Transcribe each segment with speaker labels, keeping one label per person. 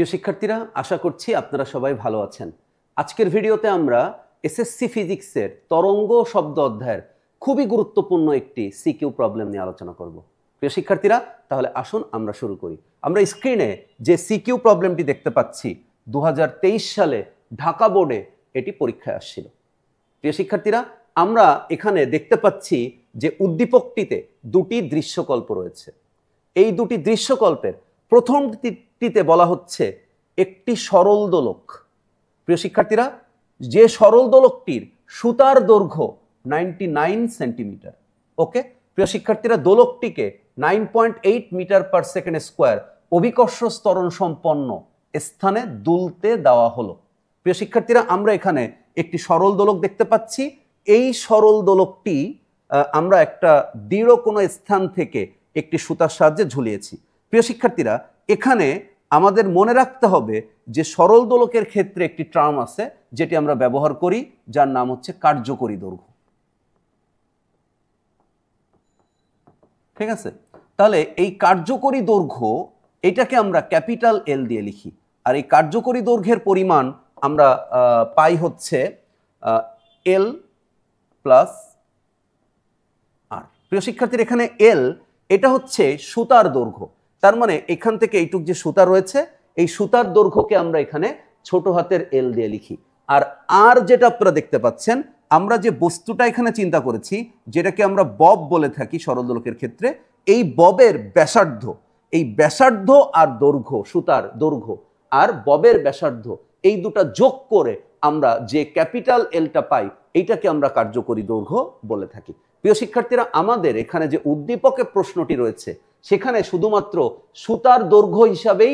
Speaker 1: প্রিয় শিক্ষার্থীরা, আশা করছি আপনারা সবাই ভালো আছেন। আজকের ভিডিওতে আমরা এসএসসি ফিজিক্সের তরঙ্গ শব্দ অধ্যায়ের খুবই গুরুত্বপূর্ণ একটি সিকিউ প্রবলেম নিয়ে আলোচনা করব। প্রিয় শিক্ষার্থীরা, তাহলে আসুন আমরা শুরু করি। আমরা স্ক্রিনে যে সিকিউ প্রবলেমটি দেখতে পাচ্ছি 2023 সালে ঢাকা বোর্ডে এটি পরীক্ষায় আসছিল। প্রিয় শিক্ষার্থীরা, আমরা এখানে দেখতে পাচ্ছি যে উদ্দীপকটিতে দুটি দৃশ্যকল্প রয়েছে। এই দুটি দৃশ্যকল্পের প্রথমটিতে বলা হচ্ছে একটি সরল দোলক। প্রিয় শিক্ষার্থীরা, যে সরল দোলকটির সুতার দৈর্ঘ্য 99 সেন্টিমিটার। ওকে প্রিয় শিক্ষার্থীরা, দোলকটিকে 9.8 মিটার পার সেকেন্ড স্কোয়ার অভিকর্ষ ত্বরণ সম্পন্ন স্থানে দুলতে দেওয়া হলো। প্রিয় শিক্ষার্থীরা, আমরা এখানে একটি সরল দোলক দেখতে পাচ্ছি। এই সরল দোলকটি আমরা একটা দৃঢ় কোনো স্থান থেকে একটি সুতার সাহায্যে ঝুলিয়েছি। প্রিয় শিক্ষার্থীরা, এখানে আমাদের মনে রাখতে হবে যে সরল দোলকের ক্ষেত্রে একটি টার্ম আছে যেটি আমরা ব্যবহার করি, যার নাম হচ্ছে কার্যকরী দৈর্ঘ্য। ঠিক আছে, তাহলে এই কার্যকরী দৈর্ঘ্য এটাকে আমরা ক্যাপিটাল এল দিয়ে লিখি, আর এই কার্যকরী দৈর্ঘ্যের পরিমাণ আমরা পাই হচ্ছে এল প্লাস আর। প্রিয় শিক্ষার্থীর, এখানে এল এটা হচ্ছে সুতার দৈর্ঘ্য, তার মানে এখান থেকে এইটুক যে সুতা রয়েছে এই সুতার দৈর্ঘ্যকে আমরা এখানে ছোট হাতের এল দিয়ে লিখি। আর আর যেটা আপনারা দেখতে পাচ্ছেন, আমরা যে বস্তুটা এখানে চিন্তা করেছি যেটাকে আমরা বব বলে থাকি সরল দোলকের ক্ষেত্রে, এই ববের ব্যাসার্ধ, এই ব্যাসার্ধ আর দৈর্ঘ্য, সুতার দৈর্ঘ্য আর ববের ব্যাসার্ধ, এই দুটা যোগ করে আমরা যে ক্যাপিটাল এলটা পাই এইটাকে আমরা কার্যকরী দৈর্ঘ্য বলে থাকি। প্রিয় শিক্ষার্থীরা, আমাদের এখানে যে উদ্দীপকের প্রশ্নটি রয়েছে সেখানে শুধুমাত্র সুতার দৈর্ঘ্য হিসাবেই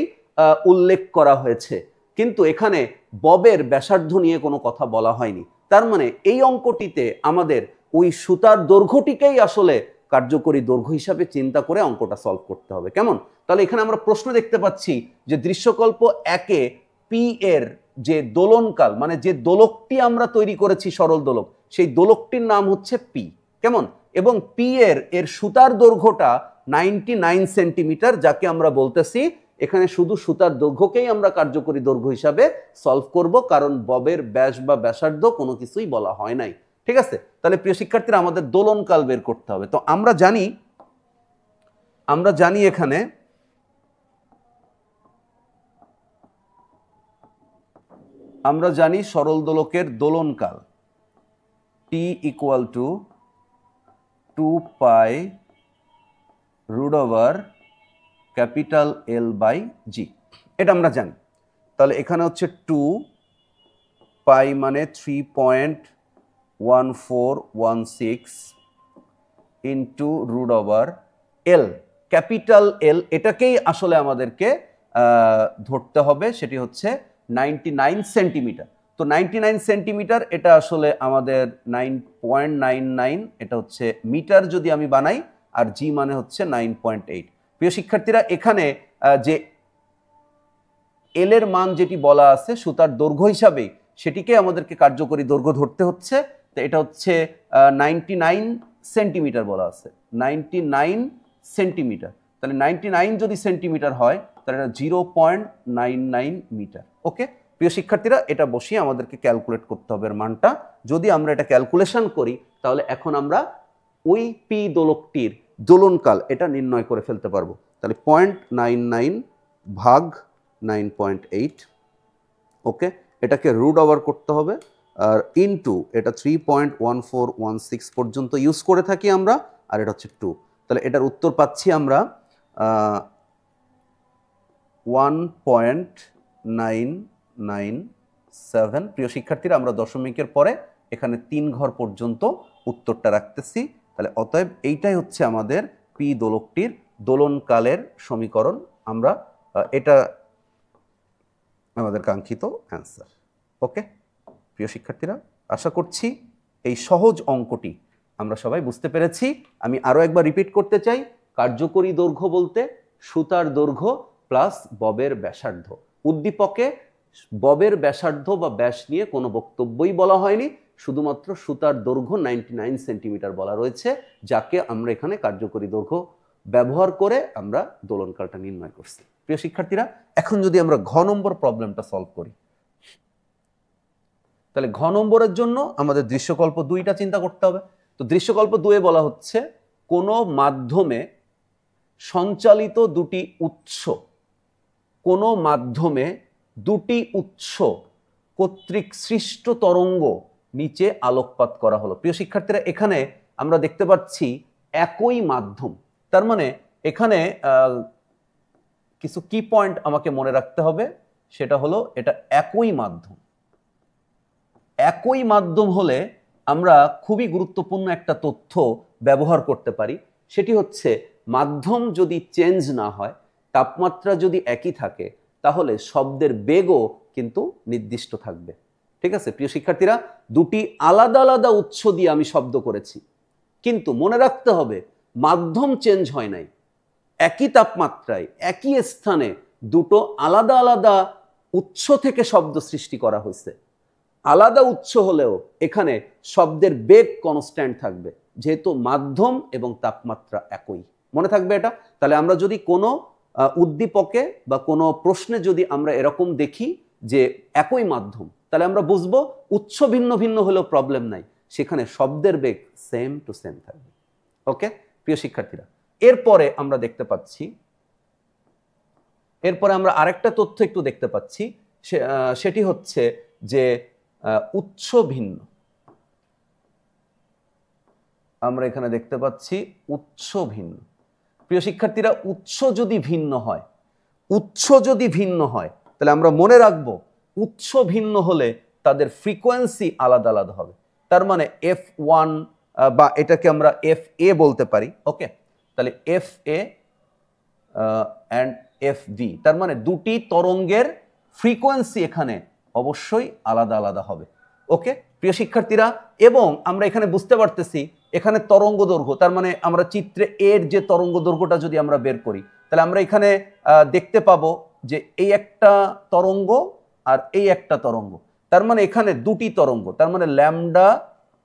Speaker 1: উল্লেখ করা হয়েছে, কিন্তু এখানে ববের ব্যাসার্ধ নিয়ে কোনো কথা বলা হয়নি। তার মানে এই অঙ্কটিতে আমাদের ওই সুতার দৈর্ঘ্যটিকেই আসলে কার্যকরী দৈর্ঘ্য হিসাবে চিন্তা করে অঙ্কটা সলভ করতে হবে। কেমন? তাহলে এখানে আমরা প্রশ্ন দেখতে পাচ্ছি যে দৃশ্যকল্প একে পি এর যে দোলনকাল, মানে যে দোলকটি আমরা তৈরি করেছি সরল দোলক, সেই দোলকটির নাম হচ্ছে পি। কেমন? এবং পি এর সুতার দৈর্ঘ্যটা 99 সেন্টিমিটার, যাকে আমরা বলতেছি এখানে শুধু সুতার দৈর্ঘ্যকেই আমরা কার্যকরী দৈর্ঘ্য হিসাবে সলভ করব, কারণ ববের ব্যাস বা ব্যাসার্ধ কোনো কিছুই বলা হয় নাই। ঠিক আছে, তাহলে প্রিয় শিক্ষার্থীরা, আমাদের দোলনকাল বের করতে হবে। তো আমরা জানি এখানে আমরা জানি সরল দোলকের দোলনকাল টি equal to 2 pi root over capital L by G, এটা আমরা জানি। তাহলে এখানে হচ্ছে 2 পাই মানে 3.1416 ইন্টু রুট ওভার এল, ক্যাপিটাল এল, এটাকেই আসলে আমাদেরকে ধরতে হবে, সেটি হচ্ছে 99 সেন্টিমিটার। তো 99 সেন্টিমিটার এটা আসলে আমাদের 9.99, এটা হচ্ছে মিটার যদি আমি বানাই, আর জি মানে হচ্ছে 9.8। প্রিয় শিক্ষার্থীরা, এখানে যে এল এর মান যেটি বলা আছে সুতার দৈর্ঘ্য হিসাবে, সেটিকে আমাদেরকে কার্যকরী দৈর্ঘ্য ধরতে হচ্ছে। তো এটা হচ্ছে 99 সেন্টিমিটার বলা আছে, 99 সেন্টিমিটার। তাহলে 99 যদি সেন্টিমিটার হয় তাহলে এটা 0.99 মিটার। ওকে প্রিয় শিক্ষার্থীরা, এটা বসিয়ে আমাদেরকে ক্যালকুলেট করতে হবে মানটা। যদি আমরা এটা ক্যালকুলেশন করি তাহলে এখন আমরা ওই পি দোলকটির দোলনকাল এটা নির্ণয় করে ফেলতে পারবো। তাহলে 0.99 ভাগ 9.8, ওকে, এটাকে রুট ওভার করতে হবে, আর ইনটু এটা 3.1416 পর্যন্ত ইউজ করে থাকি আমরা, আর এটা হচ্ছে 2। তাহলে এটার উত্তর পাচ্ছি আমরা 1.997। প্রিয় শিক্ষার্থীরা, আমরা দশমিকের পরে এখানে 3 ঘর পর্যন্ত উত্তরটা রাখতেছি। তাহলে অতএব এইটাই হচ্ছে আমাদের পি দোলকটির দোলনকালের সমীকরণ। আমরা এটা আমাদের কাঙ্ক্ষিত অ্যান্সার। ওকে প্রিয় শিক্ষার্থীরা, আশা করছি এই সহজ অঙ্কটি আমরা সবাই বুঝতে পেরেছি। আমি আরও একবার রিপিট করতে চাই, কার্যকরী দৈর্ঘ্য বলতে সুতার দৈর্ঘ্য প্লাস ববের ব্যাসার্ধ। উদ্দীপকে ববের ব্যাসার্ধ বা ব্যাস নিয়ে কোনো বক্তব্যই বলা হয়নি, শুধুমাত্র সুতার দৈর্ঘ্য 99 সেন্টিমিটার বলা রয়েছে, যাকে আমরা এখানে কার্যকরী দৈর্ঘ্য ব্যবহার করে আমরা দোলনকালটা নির্ণয় করছি। প্রিয় শিক্ষার্থীরা, এখন যদি আমরা ঘ নম্বর প্রবলেমটা সলভ করি, তাহলে ঘ নম্বরের জন্য আমাদের দৃশ্যকল্প 2টা চিন্তা করতে হবে। তো দৃশ্যকল্প 2-এ বলা হচ্ছে কোনো মাধ্যমে সঞ্চালিত দুটি উৎস, কোনো মাধ্যমে দুটি উৎস কর্তৃক সৃষ্ট তরঙ্গ নিচে আলোকপাত করা হলো। প্রিয় শিক্ষার্থীরা, এখানে আমরা দেখতে পাচ্ছি একই মাধ্যম, তার মানে এখানে কিছু কি পয়েন্ট আমাকে মনে রাখতে হবে, সেটা হলো এটা একই মাধ্যম। একই মাধ্যম হলে আমরা খুবই গুরুত্বপূর্ণ একটা তথ্য ব্যবহার করতে পারি, সেটি হচ্ছে মাধ্যম যদি চেঞ্জ না হয়, তাপমাত্রা যদি একই থাকে, তাহলে শব্দের বেগও কিন্তু নির্দিষ্ট থাকবে। ঠিক আছে প্রিয় শিক্ষার্থীরা, দুটি আলাদা আলাদা উৎস দিয়ে আমি শব্দ করেছি, কিন্তু মনে রাখতে হবে মাধ্যম চেঞ্জ হয় নাই, একই তাপমাত্রায় একই স্থানে দুটো আলাদা আলাদা উৎস থেকে শব্দ সৃষ্টি করা হয়েছে। আলাদা উৎস হলেও এখানে শব্দের বেগ কনস্ট্যান্ট থাকবে, যেহেতু মাধ্যম এবং তাপমাত্রা একই। মনে থাকবে এটা। তাহলে আমরা যদি কোনো উদ্দীপকে বা কোনো প্রশ্নে যদি আমরা এরকম দেখি যে একই মাধ্যম, তাহলে আমরা বুঝবো উৎস ভিন্ন ভিন্ন হলেও প্রবলেম নাই, সেখানে শব্দের বেগ সেম টু সেম থাকবে। ওকে প্রিয় শিক্ষার্থীরা, এরপরে আমরা দেখতে পাচ্ছি, এরপরে আমরা আরেকটা তথ্য একটু দেখতে পাচ্ছি, সেটি হচ্ছে যে উৎস ভিন্ন। আমরা এখানে দেখতে পাচ্ছি উৎস ভিন্ন। প্রিয় শিক্ষার্থীরা, উৎস যদি ভিন্ন হয়, উৎস যদি ভিন্ন হয়, তাহলে আমরা মনে রাখবো উৎস ভিন্ন হলে তাদের ফ্রিকোয়েন্সি আলাদা আলাদা হবে। তার মানে F1 বা এটাকে আমরা FA বলতে পারি। ওকে, তাহলে FA অ্যান্ড FV, তার মানে দুটি তরঙ্গের ফ্রিকোয়েন্সি এখানে অবশ্যই আলাদা আলাদা হবে। ওকে প্রিয় শিক্ষার্থীরা, এবং আমরা এখানে বুঝতে পারতেছি এখানে তরঙ্গ দৈর্ঘ্য, তার মানে আমরা চিত্রে এর যে তরঙ্গ দৈর্ঘ্যটা যদি আমরা বের করি, তাহলে আমরা এখানে দেখতে পাবো যে এই একটা তরঙ্গ আর এই একটা তরঙ্গ, তার মানে এখানে দুটি তরঙ্গ, তার মানে ল্যামডা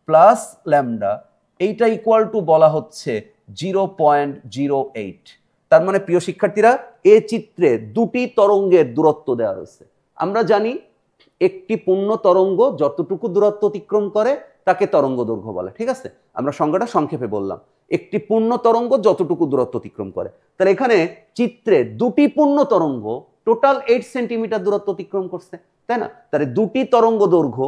Speaker 1: প্লাস ল্যামডা, এইটা ইকুয়াল টু বলা হচ্ছে 0.08। তার মানে প্রিয় শিক্ষার্থীরা, এই চিত্রে দুটি তরঙ্গের দূরত্ব দেওয়া রয়েছে। আমরা জানি একটি পূর্ণ তরঙ্গ যতটুকু দূরত্ব অতিক্রম করে তাকে তরঙ্গ দৈর্ঘ্য বলে। ঠিক আছে, আমরা সংজ্ঞাটা সংক্ষেপে বললাম, একটি পূর্ণ তরঙ্গ যতটুকু দূরত্ব অতিক্রম করে। তাহলে এখানে চিত্রে দুটি পূর্ণ তরঙ্গ টোটাল 8 সেন্টিমিটার দূরত্ব অতিক্রম করছে, তাই না? তাহলে দুটি তরঙ্গ দৈর্ঘ্য,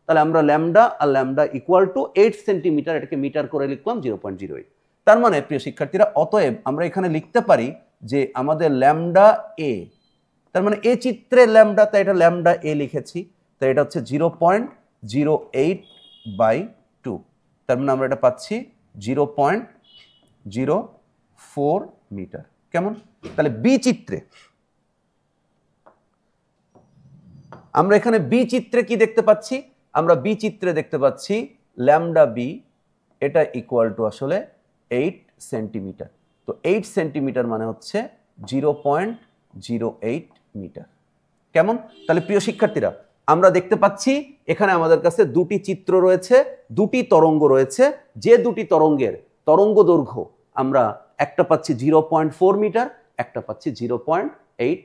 Speaker 1: তাহলে আমরা ল্যামডা আর ল্যামডা ইকুয়াল টু 8 সেন্টিমিটার, এটাকে মিটার করে লিখলাম 0.08। তার মানে প্রিয় শিক্ষার্থীরা, অতএব আমরা এখানে লিখতে পারি যে আমাদের ল্যামডা এ, তার মানে এ চিত্রে ল্যামডা, তাই এটা ল্যামডা এ লিখেছি, তাই এটা হচ্ছে 0.08/2, তার মানে আমরা এটা পাচ্ছি 0.04 মিটার। কেমন? তাহলে বি চিত্রে আমরা এখানে বি চিত্রে কি দেখতে পাচ্ছি? আমরা বি চিত্রে দেখতে পাচ্ছি ল্যামডা বি, এটা ইকুয়াল টু আসলে 8 সেন্টিমিটার। তো 8 সেন্টিমিটার মানে হচ্ছে 0.08 মিটার। কেমন? তাহলে প্রিয় শিক্ষার্থীরা, আমরা দেখতে পাচ্ছি এখানে আমাদের কাছে দুটি চিত্র রয়েছে, দুটি তরঙ্গ রয়েছে, যে দুটি তরঙ্গের তরঙ্গ দৈর্ঘ্য আমরা একটা পাচ্ছি 0.4 মিটার, একটা পাচ্ছি 0.8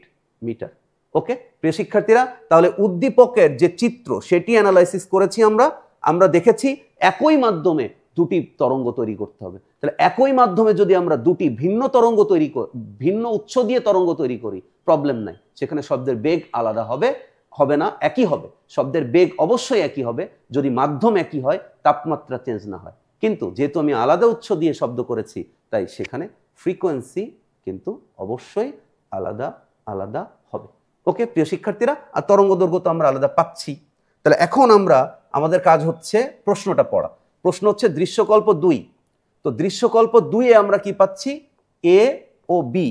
Speaker 1: মিটার। ওকে প্রিয় শিক্ষার্থীরা, তাহলে উদ্দীপকের যে চিত্র সেটি অ্যানালাইসিস করেছি আমরা দেখেছি একই মাধ্যমে দুটি তরঙ্গ তৈরি করতে হবে। তাহলে একই মাধ্যমে যদি আমরা দুটি ভিন্ন তরঙ্গ তৈরি করি, ভিন্ন উৎস দিয়ে তরঙ্গ তৈরি করি, প্রবলেম নাই, সেখানে শব্দের বেগ আলাদা হবে না, একই হবে। শব্দের বেগ অবশ্যই একই হবে যদি মাধ্যম একই হয়, তাপমাত্রা চেঞ্জ না হয়। কিন্তু যেহেতু আমি আলাদা উৎস দিয়ে শব্দ করেছি, তাই সেখানে ফ্রিকোয়েন্সি কিন্তু অবশ্যই আলাদা আলাদা হবে। ওকে প্রিয় শিক্ষার্থীরা, আর তরঙ্গ দৈর্ঘ্য তো আমরা আলাদা পাচ্ছি। তাহলে এখন আমাদের কাজ হচ্ছে প্রশ্নটা পড়া। প্রশ্ন হচ্ছে দৃশ্যকল্প 2। তো দৃশ্যকল্প 2-এ আমরা কি পাচ্ছি? এ ও বি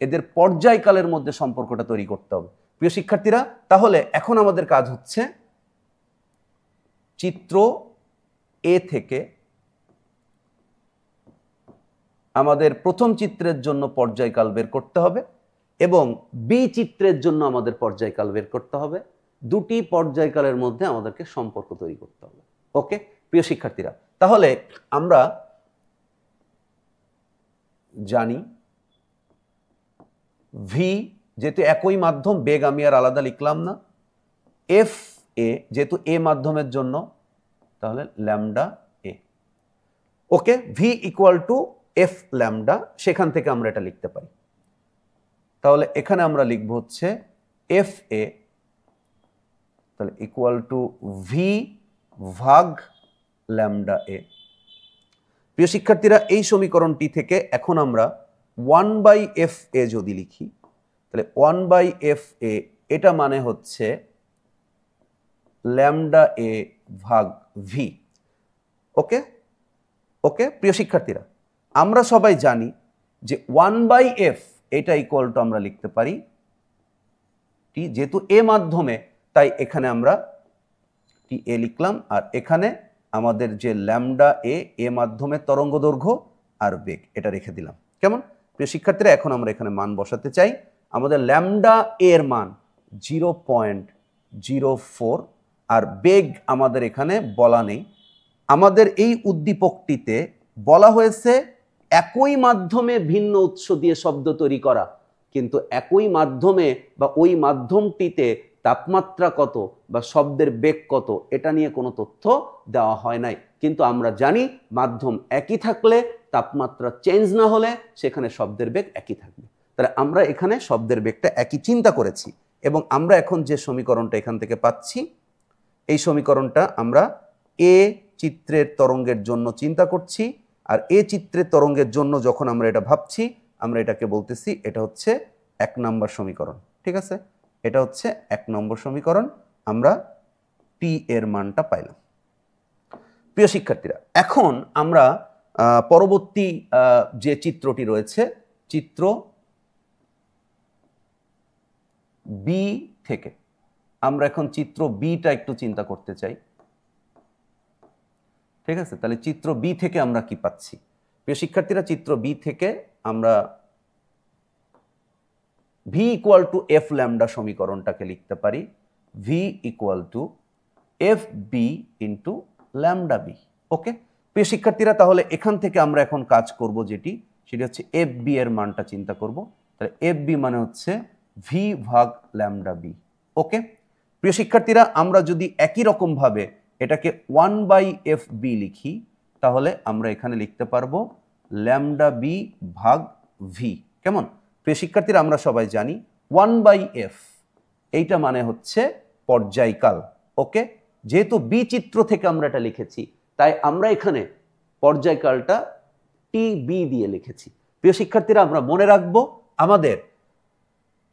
Speaker 1: এদের পর্যায়কালের মধ্যে সম্পর্কটা তৈরি করতে হবে। প্রিয় শিক্ষার্থীরা, তাহলে এখন আমাদের কাজ হচ্ছে চিত্র এ থেকে আমাদের প্রথম চিত্রের জন্য পর্যায়কাল বের করতে হবে এবং বি চিত্রের জন্য আমাদের পর্যায়কাল বের করতে হবে। দুটি পর্যায়কালের মধ্যে আমাদেরকে সম্পর্ক তৈরি করতে হবে। ওকে প্রিয় শিক্ষার্থীরা, তাহলে আমরা জানি ভি যেহেতু একই মাধ্যম, বেগ আমি আর আলাদা লিখলাম না। এফ এ যেহেতু এ মাধ্যমের জন্য, তাহলে lambda A. Okay, V equal to F lambda, সেখান থেকে আমরা এটা লিখতে পারি। তাহলে এখানে আমরা লিখব হচ্ছে এফ এ, তাহলে ইকুয়াল টু ভি ভাগ ল্যামডা এ। প্রিয় শিক্ষার্থীরা, এই সমীকরণটি থেকে এখন আমরা 1/f এ যদি লিখি, তাহলে 1/f এ এটা মানে হচ্ছে ল্যামডা এ ভাগ ভি। ওকে ওকে প্রিয় শিক্ষার্থীরা, আমরা সবাই জানি যে 1/f এটা ইকুয়াল টু আমরা লিখতে পারি টি, যেহেতু এ মাধ্যমে তাই এখানে আমরা টি এ লিখলাম, আর এখানে আমাদের যে ল্যামডা এ মাধ্যমে তরঙ্গ দৈর্ঘ্য আর বেগ এটা রেখে দিলাম। কেমন প্রিয় শিক্ষার্থীরা, এখন আমরা এখানে মান বসাতে চাই। আমাদের ল্যামডা এর মান 0.04, আর বেগ আমাদের এখানে বলা নেই। আমাদের এই উদ্দীপকটিতে বলা হয়েছে একই মাধ্যমে ভিন্ন উৎস দিয়ে শব্দ তৈরি করা, কিন্তু একই মাধ্যমে বা ওই মাধ্যমটিতে তাপমাত্রা কত বা শব্দের বেগ কত এটা নিয়ে কোনো তথ্য দেওয়া হয় নাই। কিন্তু আমরা জানি মাধ্যম একই থাকলে, তাপমাত্রা চেঞ্জ না হলে সেখানে শব্দের বেগ একই থাকবে। তাহলে আমরা এখানে শব্দের বেগটা একই চিন্তা করেছি, এবং আমরা এখন যে সমীকরণটা এখান থেকে পাচ্ছি, এই সমীকরণটা আমরা এ চিত্রের তরঙ্গের জন্য চিন্তা করছি, আর এ চিত্রের তরঙ্গের জন্য যখন আমরা এটা ভাবছি, আমরা এটাকে বলতেছি এটা হচ্ছে 1 নম্বর সমীকরণ। ঠিক আছে, এটা হচ্ছে 1 নম্বর সমীকরণ। আমরা টি এর মানটা পাইলাম। প্রিয় শিক্ষার্থীরা, এখন আমরা পরবর্তী যে চিত্রটি রয়েছে, চিত্র বি থেকে আমরা এখন চিত্র বিটা একটু চিন্তা করতে চাই। ঠিক আছে, তাহলে চিত্র বি থেকে আমরা কি পাচ্ছি? প্রিয় শিক্ষার্থীরা, চিত্র বি থেকে আমরা V equal to F lambda সমীকরণটাকে লিখতে পারি V equal to F B into lambda B. Okay প্রিয় শিক্ষার্থীরা, তাহলে এখান থেকে আমরা এখন কাজ করব যেটি, সেটি হচ্ছে এফ বি এর মানটা চিন্তা করব। তাহলে এফ বি মানে হচ্ছে ভি ভাগ ল্যামডা বি। ওকে প্রিয় শিক্ষার্থীরা, আমরা যদি একই রকম ভাবে এটাকে 1/f বি লিখি, তাহলে আমরা এখানে লিখতে পারবো ল্যামডা বি ভাগ ভি। কেমন প্রিয় শিক্ষার্থীরা, আমরা সবাই জানি 1/f এইটা মানে হচ্ছে পর্যায়কাল। ওকে, যেহেতু বি চিত্র থেকে আমরা এটা লিখেছি, তাই আমরা এখানে পর্যায়কালটা টি বি দিয়ে লিখেছি। প্রিয় শিক্ষার্থীরা, আমরা মনে রাখবো আমাদের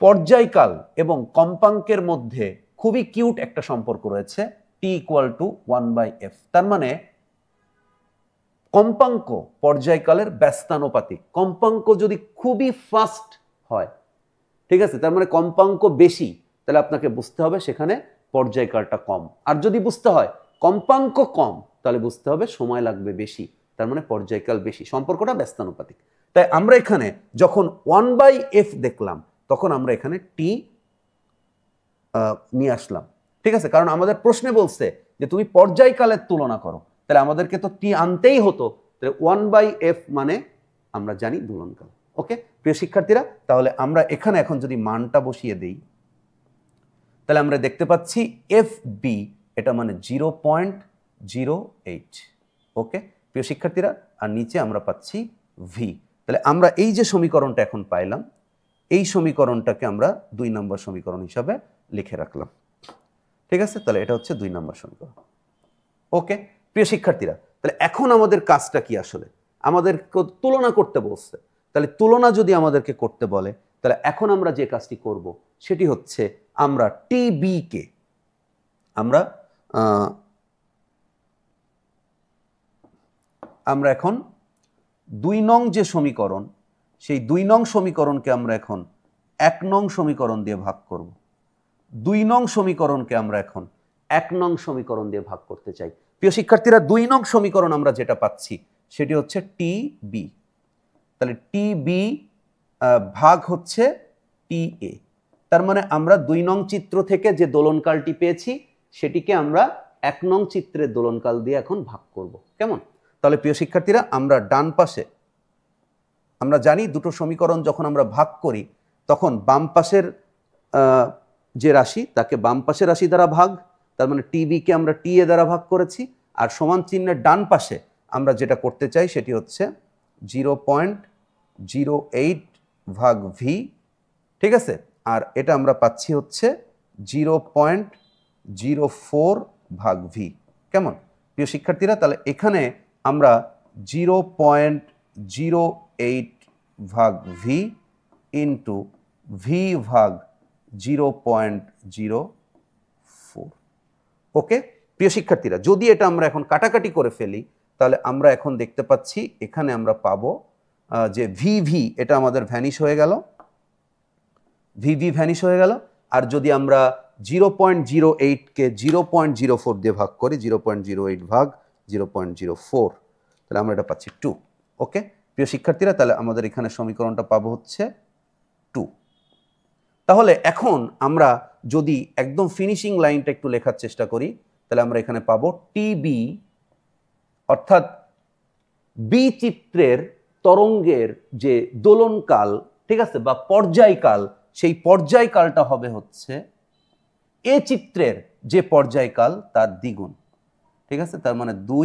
Speaker 1: পর্যায়কাল এবং কম্পাঙ্কের মধ্যে খুবই কিউট একটা সম্পর্ক রয়েছে, টি ইকুয়াল টু 1/f। তার মানে কম্পাঙ্ক পর্যায়কালের ব্যস্তানুপাতিক। কম্পাঙ্ক যদি খুবই ফাস্ট হয়, ঠিক আছে, তার মানে কম্পাঙ্ক বেশি, তাহলে আপনাকে বুঝতে হবে সেখানে পর্যায়কালটা কম। আর যদি বুঝতে হয় কম্পাঙ্ক কম, তাহলে বুঝতে হবে সময় লাগবে বেশি, তার মানে পর্যায়কাল বেশি। সম্পর্কটা ব্যস্তানুপাতিক। তাই আমরা এখানে যখন 1/f দেখলাম, তখন আমরা এখানে টি নিয়ে আসলাম। ঠিক আছে, কারণ আমাদের প্রশ্নে বলছে যে তুমি পর্যায়কালের তুলনা করো, তাহলে আমাদেরকে তো টি আনতেই হতো। তাহলে 1/f মানে আমরা জানি দোলনকাল। ওকে প্রিয় শিক্ষার্থীরা, তাহলে আমরা এখানে এখন যদি মানটা বসিয়ে দেই, তাহলে আমরা দেখতে পাচ্ছি এফ বি এটা মানে 0.08। ওকে প্রিয় শিক্ষার্থীরা, আর নিচে আমরা পাচ্ছি ভি। তাহলে আমরা এই যে সমীকরণটা এখন পাইলাম, এই সমীকরণটাকে আমরা 2 নম্বর সমীকরণ হিসাবে লিখে রাখলাম। ঠিক আছে, তাহলে এটা হচ্ছে 2 নম্বর সমীকরণ। ওকে প্রিয় শিক্ষার্থীরা, তাহলে এখন আমাদের কাজটা কি? আসলে আমাদের তুলনা করতে বলছে, তাহলে তুলনা যদি আমাদেরকে করতে বলে, তাহলে এখন আমরা যে কাজটি করব সেটি হচ্ছে আমরা টিবি কে আমরা এখন 2 নং যে সমীকরণ, সেই 2 নং সমীকরণকে আমরা এখন 1 নং সমীকরণ দিয়ে ভাগ করব। 2 নং সমীকরণকে আমরা এখন 1 নং সমীকরণ দিয়ে ভাগ করতে চাই। প্রিয় শিক্ষার্থীরা, 2 নং সমীকরণ আমরা যেটা পাচ্ছি সেটি হচ্ছে টিবি। তাহলে টিবি ভাগ হচ্ছে টিএ। তার মানে আমরা 2 নং চিত্র থেকে যে দোলনকালটি পেয়েছি সেটিকে আমরা 1 নং চিত্রের দোলনকাল দিয়ে এখন ভাগ করব। কেমন? তাহলে প্রিয় শিক্ষার্থীরা, আমরা ডান পাশে আমরা জানি দুটো সমীকরণ যখন আমরা ভাগ করি, তখন বাম পাশের যে রাশি তাকে বাম পাশের রাশি দ্বারা ভাগ, তার মানে টিবিকে আমরা টি এ দ্বারা ভাগ করেছি, আর সমান চিহ্নের ডান পাশে আমরা যেটা করতে চাই সেটি হচ্ছে 0.08 ভাগ ভি, ঠিক আছে, আর এটা আমরা পাচ্ছি হচ্ছে 0.04 ভাগ ভি। কেমন প্রিয় শিক্ষার্থীরা? তাহলে এখানে আমরা 0.08 ভাগ ভি ইন্টু ভি ভাগ 0.04। ওকে প্রিয় শিক্ষার্থীরা, যদি এটা আমরা এখন কাটাকাটি করে ফেলি তাহলে আমরা এখন দেখতে পাচ্ছি এখানে আমরা পাবো যে ভিভি এটা আমাদের ভ্যানিশ হয়ে গেল, ভিভি ভ্যানিশ হয়ে গেল। আর যদি আমরা 0.08কে 0.04 দিয়ে ভাগ করি, 0.08 ভাগ 0.04, তাহলে আমরা এটা পাচ্ছি 2। ওকে প্রিয় শিক্ষার্থীরা, তাহলে আমাদের এখানে সমীকরণটা পাবো হচ্ছে 2। তাহলে এখন আমরা যদি একদম ফিনিশিং লাইনটা একটু লেখার চেষ্টা করি তাহলে আমরা এখানে পাবো টিবি অর্থাৎ বি চিত্রের তরঙ্গের যে দোলনকাল, ঠিক আছে, বা পর্যায়কাল, সেই পর্যায়কালটা হবে হচ্ছে এ চিত্রের যে পর্যায়কাল তার দ্বিগুণ, ঠিক আছে, তার মানে 2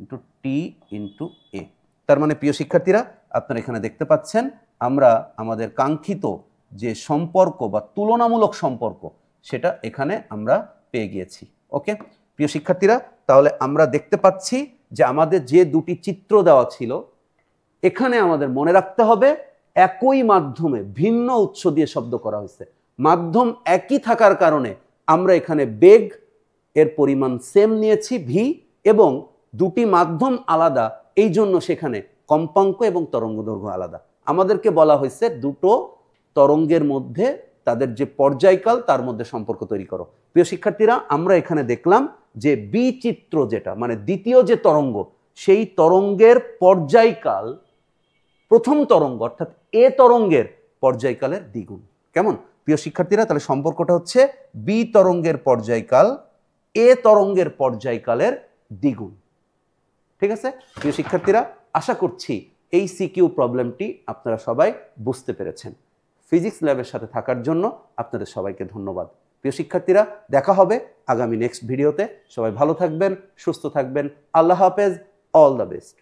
Speaker 1: ইন্টু টি ইন্টু এ। তার মানে প্রিয় শিক্ষার্থীরা আপনারা এখানে দেখতে পাচ্ছেন আমরা আমাদের কাঙ্ক্ষিত যে সম্পর্ক বা তুলনামূলক সম্পর্ক সেটা এখানে আমরা পেয়ে গিয়েছি। ওকে প্রিয় শিক্ষার্থীরা, তাহলে আমরা দেখতে পাচ্ছি যে আমাদের যে দুটি চিত্র দেওয়া ছিল এখানে আমাদের মনে রাখতে হবে একই মাধ্যমে ভিন্ন উৎস দিয়ে শব্দ করা হয়েছে। মাধ্যম একই থাকার কারণে আমরা এখানে বেগ এর পরিমাণ সেম নিয়েছি ভি, এবং দুটি মাধ্যম আলাদা এই জন্য সেখানে কম্পাঙ্ক এবং তরঙ্গ দৈর্ঘ্য আলাদা। আমাদেরকে বলা হয়েছে দুটো তরঙ্গের মধ্যে তাদের যে পর্যায়কাল তার মধ্যে সম্পর্ক তৈরি করো। প্রিয় শিক্ষার্থীরা, আমরা এখানে দেখলাম যে বি চিত্র যেটা মানে দ্বিতীয় যে তরঙ্গ, সেই তরঙ্গের পর্যায়কাল প্রথম তরঙ্গ অর্থাৎ এ তরঙ্গের পর্যায়কালের দ্বিগুণ। কেমন প্রিয় শিক্ষার্থীরা? তাহলে সম্পর্কটা হচ্ছে বি তরঙ্গের পর্যায়কাল এ তরঙ্গের পর্যায়কালের দ্বিগুণ। ঠিক আছে প্রিয় শিক্ষার্থীরা, আশা করছি এই সিকিউ প্রবলেমটি আপনারা সবাই বুঝতে পেরেছেন। ফিজিক্স ল্যাবের সাথে থাকার জন্য আপনাদের সবাইকে ধন্যবাদ। প্রিয় শিক্ষার্থীরা, দেখা হবে আগামী নেক্সট ভিডিওতে। সবাই ভালো থাকবেন, সুস্থ থাকবেন। আল্লাহ হাফেজ, অল দ্য বেস্ট।